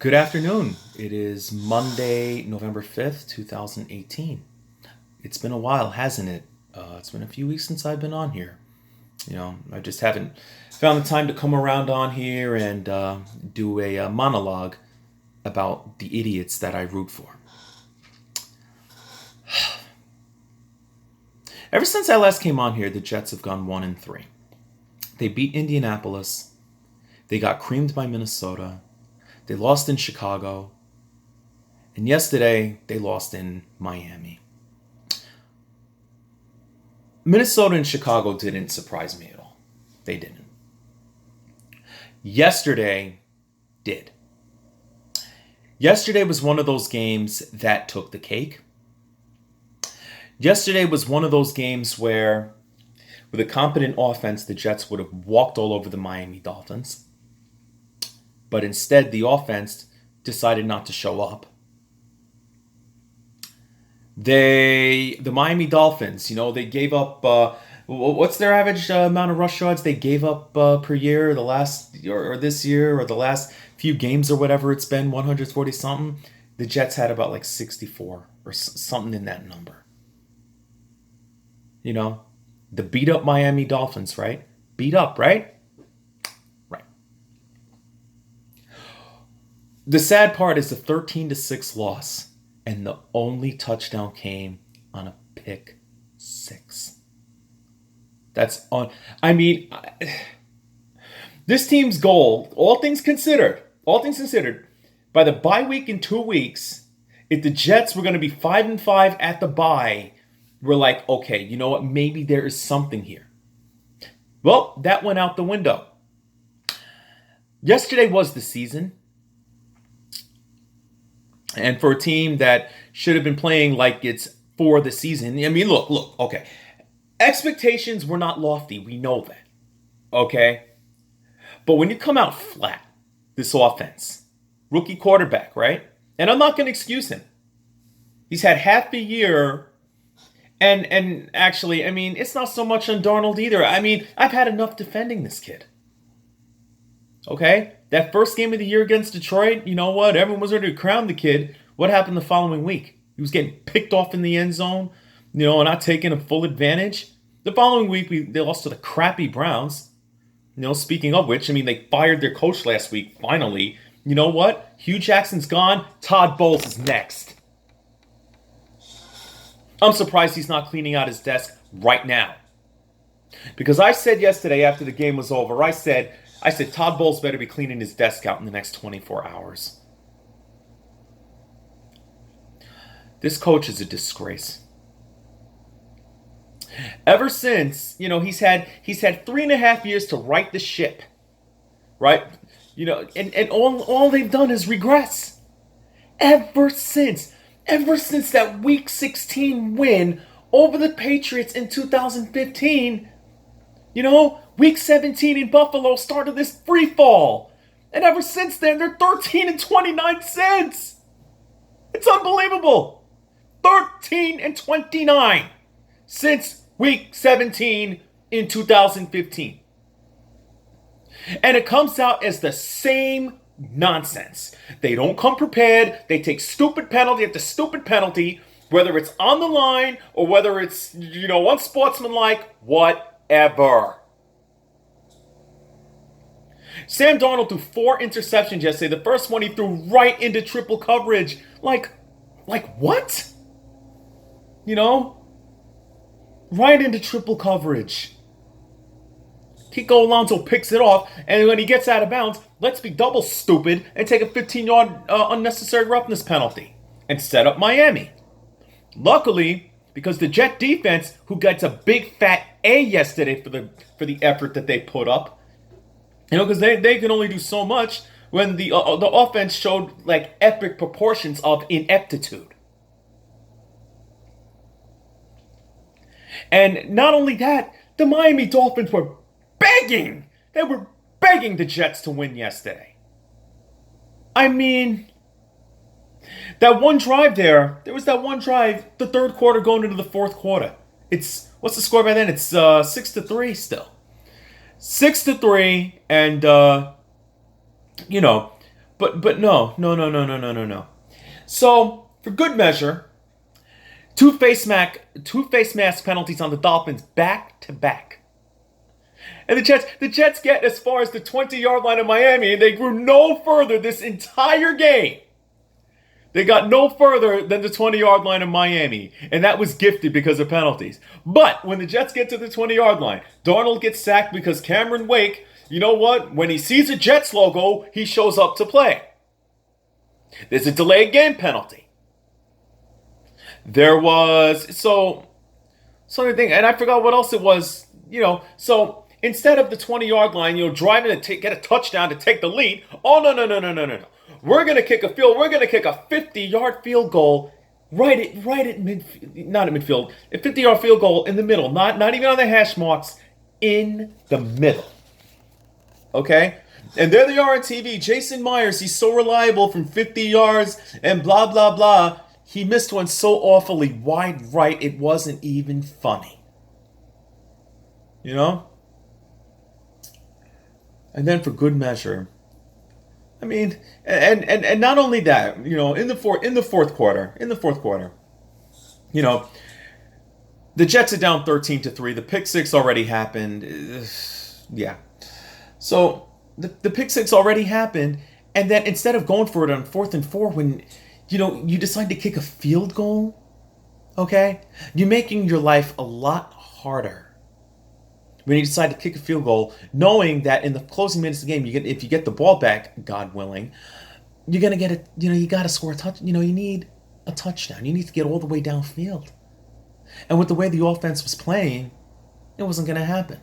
Good afternoon. It is Monday, November 5th, 2018. It's been a while, hasn't it? It's been a few weeks since I've been on here. I just haven't found the time to come around on here and do a monologue about the idiots that I root for. Ever since I last came on here, the Jets have gone 1-3. They beat Indianapolis. They got creamed by Minnesota. They lost in Chicago. And yesterday, they lost in Miami. Minnesota and Chicago didn't surprise me at all. They didn't. Yesterday did. Yesterday was one of those games that took the cake. Yesterday was one of those games where, with a competent offense, the Jets would have walked all over the Miami Dolphins. But instead, the offense decided not to show up. The Miami Dolphins, they gave up, what's their average amount of rush yards they gave up per year, or this year, or the last few games or whatever it's been, 140 something. The Jets had about like 64 or something in that number. The beat up Miami Dolphins, right? Beat up, right? Right. The sad part is the 13-6 loss, and the only touchdown came on a pick six. That's on. This team's goal, all things considered, by the bye week in 2 weeks, if the Jets were going to be 5-5 at the bye, we're like, okay, you know what? Maybe there is something here. Well, that went out the window. Yesterday was the season. And for a team that should have been playing like it's for the season, look, okay. Expectations were not lofty. We know that. Okay? But when you come out flat, this offense, rookie quarterback, right? And I'm not going to excuse him. He's had half a year. And actually, it's not so much on Darnold either. I've had enough defending this kid. Okay? That first game of the year against Detroit, you know what? Everyone was ready to crown the kid. What happened the following week? He was getting picked off in the end zone, not taking a full advantage. The following week, they lost to the crappy Browns. Speaking of which, they fired their coach last week, finally. You know what? Hugh Jackson's gone. Todd Bowles is next. I'm surprised he's not cleaning out his desk right now. Because I said yesterday after the game was over, I said Todd Bowles better be cleaning his desk out in the next 24 hours. This coach is a disgrace. Ever since, he's had 3.5 years to right the ship. Right? And all they've done is regress. Ever since that Week 16 win over the Patriots in 2015, Week 17 in Buffalo started this free fall. And ever since then, they're 13-29 It's unbelievable. 13-29 since Week 17 in 2015. And it comes out as the same nonsense. They don't come prepared. They take stupid penalty after stupid penalty, whether it's on the line or whether it's, unsportsmanlike, whatever. Sam Darnold threw 4 interceptions yesterday. The first one he threw right into triple coverage. Like what? Right into triple coverage. Kiko Alonso picks it off, and when he gets out of bounds, let's be double stupid and take a 15-yard unnecessary roughness penalty and set up Miami. Luckily, because the Jet defense, who gets a big fat A yesterday for the effort that they put up, because they can only do so much when the offense showed like epic proportions of ineptitude. And not only that, the Miami Dolphins were begging. They were begging the Jets to win yesterday. That one drive there was that one drive, the third quarter going into the fourth quarter. What's the score by then? It's 6-3 still. 6-3, and but no, no, no, no, no, no, no, no. So for good measure, two face mask penalties on the Dolphins back to back. And the Jets get as far as the 20-yard line of Miami, and they grew no further this entire game. They got no further than the 20-yard line of Miami, and that was gifted because of penalties. But when the Jets get to the 20-yard line, Darnold gets sacked because Cameron Wake, you know what? When he sees a Jets logo, he shows up to play. There's a delayed game penalty. There was, something, and I forgot what else it was, so instead of the 20-yard line, driving to get a touchdown to take the lead, oh, no, no, no, no, no, no, no. We're going to kick a 50-yard field goal right at midfield, not at midfield, a 50-yard field goal in the middle, not even on the hash marks, in the middle. Okay? And there they are on TV. Jason Myers, he's so reliable from 50 yards and blah, blah, blah. He missed one so awfully wide right, it wasn't even funny. You know? And then for good measure, I mean, and not only that, in the fourth quarter, the Jets are down 13-3. The pick six already happened. Yeah. So the pick six already happened, and then instead of going for it on 4th and 4, when you decide to kick a field goal, okay, you're making your life a lot harder. When you decide to kick a field goal, knowing that in the closing minutes of the game, if you get the ball back, God willing, you're gonna get you got to score a touch. You need a touchdown. You need to get all the way downfield. And with the way the offense was playing, it wasn't gonna happen.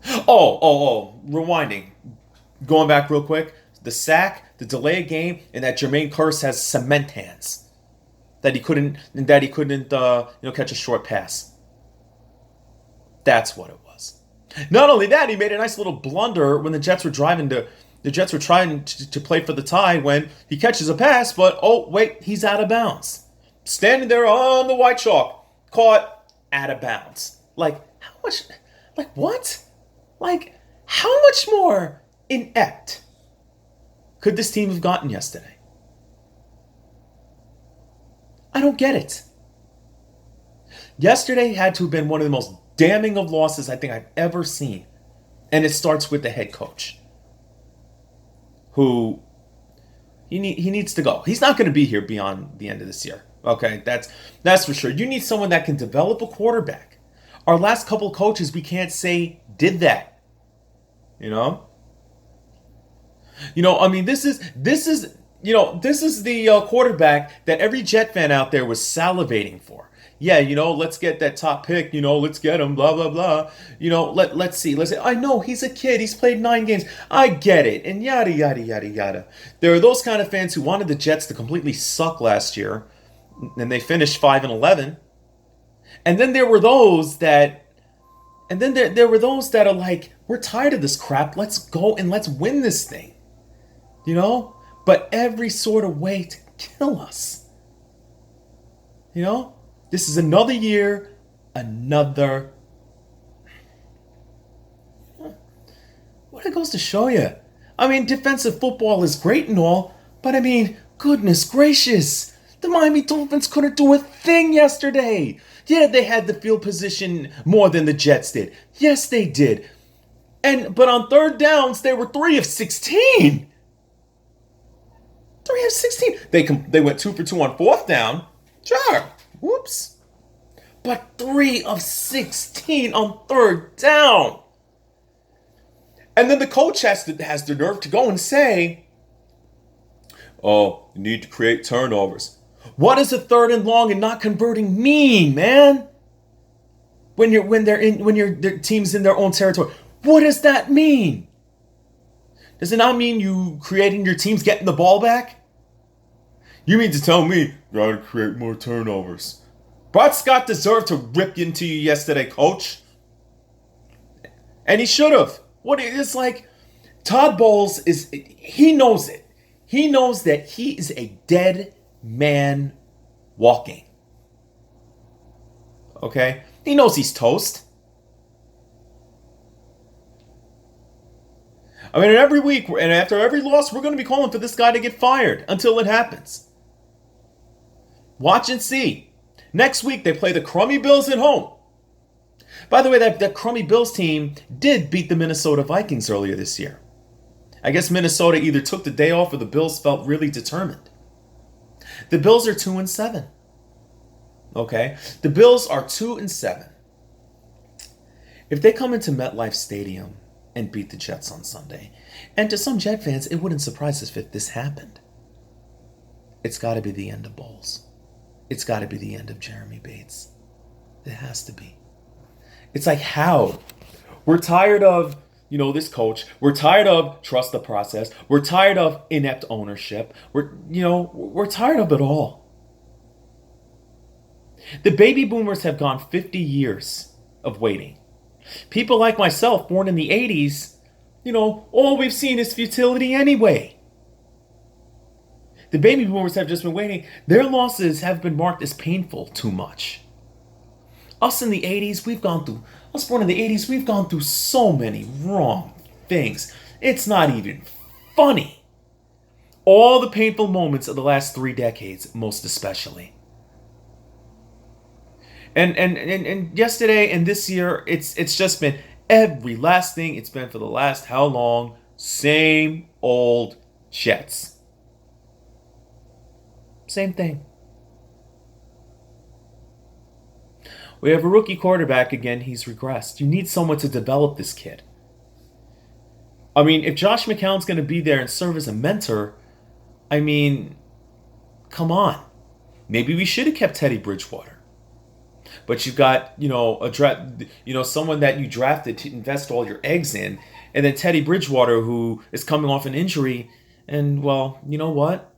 Rewinding, going back real quick. The sack, the delay of game, and that Jermaine Kearse has cement hands. That he couldn't catch a short pass. That's what it was. Not only that, he made a nice little blunder when the Jets were trying to play for the tie when he catches a pass, but oh wait, he's out of bounds. Standing there on the white chalk, caught out of bounds. What? How much more inept could this team have gotten yesterday? I don't get it. Yesterday had to have been one of the most damning of losses I think I've ever seen. And it starts with the head coach, who he needs to go. He's not going to be here beyond the end of this year. Okay, that's for sure. You need someone that can develop a quarterback. Our last couple coaches, we can't say did that. I mean, this is the quarterback that every Jet fan out there was salivating for. Yeah, let's get that top pick, let's get him, blah, blah, blah. Let's see. I know he's a kid. He's played 9 games. I get it. And yada, yada, yada, yada. There are those kind of fans who wanted the Jets to completely suck last year, and they finished 5-11. And then there were those that are like, we're tired of this crap. Let's go and let's win this thing. But every sort of way to kill us. This is another year, another. What it goes to show you. I mean, defensive football is great and all, but I mean, goodness gracious. The Miami Dolphins couldn't do a thing yesterday. Yeah, they had the field position more than the Jets did. Yes, they did. But on third downs, they were 3 of 16. 3 of 16. They went 2 for 2 on 4th down. Sure. Whoops. But 3 of 16 on 3rd down. And then the coach has the nerve to go and say, oh, you need to create turnovers. What does a 3rd and long and not converting mean, man? When your team's in their own territory. What does that mean? Does it not mean you creating your teams getting the ball back? You mean to tell me gotta create more turnovers? Bart Scott deserved to rip into you yesterday, coach. And he should have. It's like, Todd Bowles he knows it. He knows that he is a dead man walking. Okay? He knows he's toast. I mean, every week and after every loss, we're going to be calling for this guy to get fired until it happens. Watch and see. Next week, they play the crummy Bills at home. By the way, that crummy Bills team did beat the Minnesota Vikings earlier this year. I guess Minnesota either took the day off or the Bills felt really determined. The Bills are 2-7. Okay? The Bills are 2-7. If they come into MetLife Stadium and beat the Jets on Sunday, and to some Jet fans, it wouldn't surprise us if this happened. It's got to be the end of Bowles. It's got to be the end of Jeremy Bates. It has to be. It's like, how? We're tired of, this coach. We're tired of trust the process. We're tired of inept ownership. We're tired of it all. The baby boomers have gone 50 years of waiting. People like myself, born in the 80s, all we've seen is futility anyway. The baby boomers have just been waiting. Their losses have been marked as painful too much. Us in the 80s, us born in the 80s, we've gone through so many wrong things. It's not even funny. All the painful moments of the last 3 decades, most especially. And yesterday and this year, it's just been every last thing. It's been for the last how long? Same old Jets. Same thing. We have a rookie quarterback again. He's regressed. You need someone to develop this kid. I mean, if Josh McCown's going to be there and serve as a mentor, I mean, come on. Maybe we should have kept Teddy Bridgewater. But you've got, someone that you drafted to invest all your eggs in, and then Teddy Bridgewater, who is coming off an injury, and well, you know what?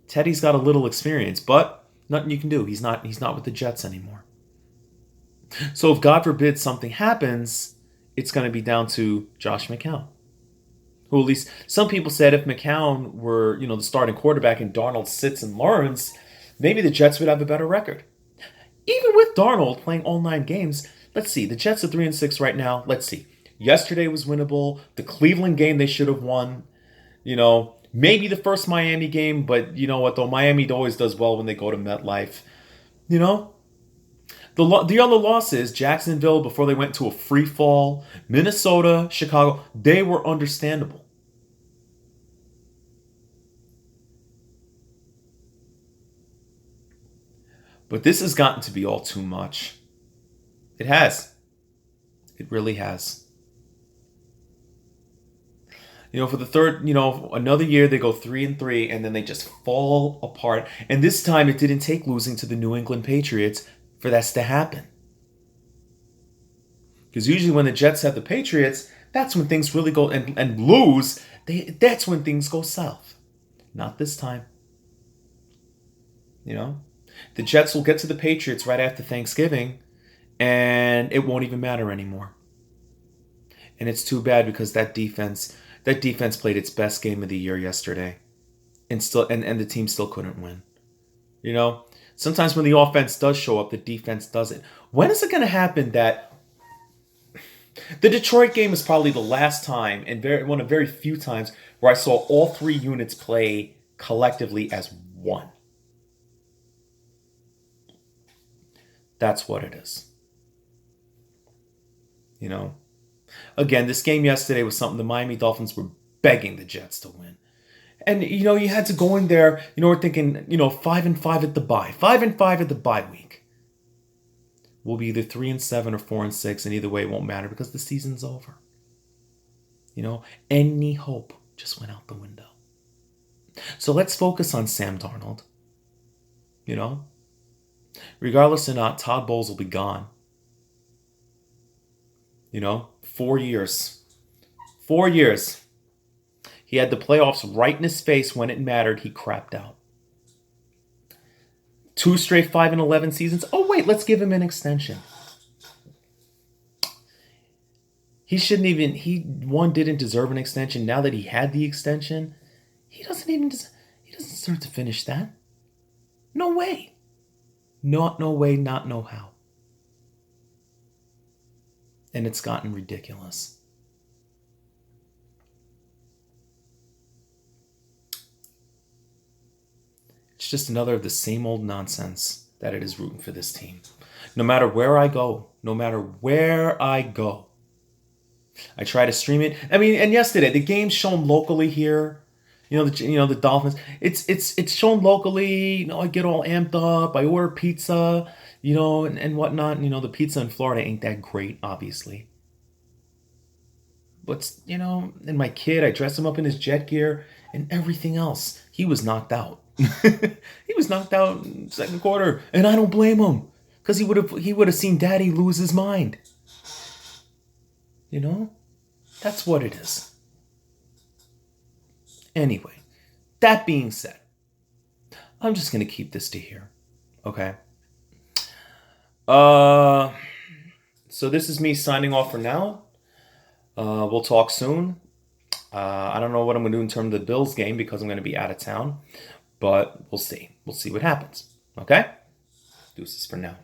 Teddy's got a little experience, but nothing you can do. He's not with the Jets anymore. So if God forbid something happens, it's going to be down to Josh McCown. Who, at least some people said, if McCown were, the starting quarterback and Darnold sits and learns, maybe the Jets would have a better record. Even with Darnold playing all 9 games, let's see, the Jets are 3-6 right now. Let's see. Yesterday was winnable. The Cleveland game they should have won. Maybe the first Miami game, but you know what though? Miami always does well when they go to MetLife. The other losses, Jacksonville before they went to a free fall, Minnesota, Chicago, they were understandable. But this has gotten to be all too much. It has. It really has. For the third, another year they go 3-3 and then they just fall apart. And this time it didn't take losing to the New England Patriots for that to happen. Because usually when the Jets have the Patriots, that's when things really go and lose. That's when things go south. Not this time. The Jets will get to the Patriots right after Thanksgiving, and it won't even matter anymore. And it's too bad because that defense played its best game of the year yesterday, and the team still couldn't win. Sometimes when the offense does show up, the defense doesn't. When is it going to happen that the Detroit game is probably the last time and one of very few times where I saw all 3 units play collectively as one? That's what it is. Again, this game yesterday was something the Miami Dolphins were begging the Jets to win. And, you had to go in there, we're thinking, 5-5 at the bye. 5-5 at the bye week. We'll be either 3-7 or 4-6, and either way it won't matter because the season's over. Any hope just went out the window. So let's focus on Sam Darnold. Regardless or not, Todd Bowles will be gone. 4 years. 4 years. He had the playoffs right in his face when it mattered. He crapped out. 2 straight 5-11 seasons. Oh, wait, let's give him an extension. He didn't deserve an extension. Now that he had the extension, he doesn't deserve to finish that. No way. Not no way, not no how. And it's gotten ridiculous. It's just another of the same old nonsense that it is rooting for this team. No matter where I go, I try to stream it. I mean, and yesterday the game's shown locally here. The Dolphins. It's shown locally. I get all amped up. I order pizza, and whatnot. The pizza in Florida ain't that great, obviously. But and my kid, I dressed him up in his jet gear and everything else. He was knocked out. He was knocked out in second quarter, and I don't blame him because he would have seen Daddy lose his mind. That's what it is. Anyway, that being said, I'm just gonna keep this to here. Okay. Uh, so this is me signing off for now. We'll talk soon. I don't know what I'm going to do in terms of the Bills game because I'm going to be out of town, but we'll see. We'll see what happens. Okay? Deuces for now.